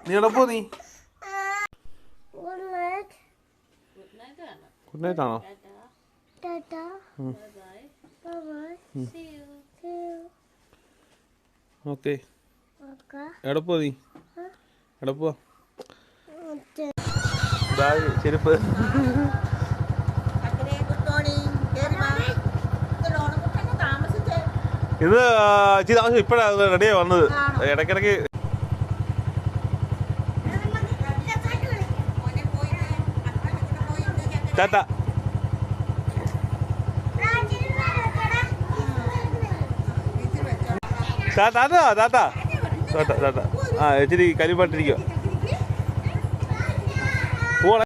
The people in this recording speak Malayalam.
നീ എവിടെ പോ നീ? ഗുഡ് നൈറ്റ് ആണോ? ഓക്കെ. എവിടെ പോ നീ? എവിടെ പോവാ? ചെരുപ്പ്. ഇത് ഇച്ചിരി താമസം ഇപ്പോഴാണ് റെഡിയായി വന്നത്. ഇടയ്ക്കിടയ്ക്ക് ടാറ്റ ടാറ്റ ടാറ്റ ടാറ്റ ടാറ്റ. ആ ഇച്ചിരി കരിപ്പാട്ടിരിക്കുക.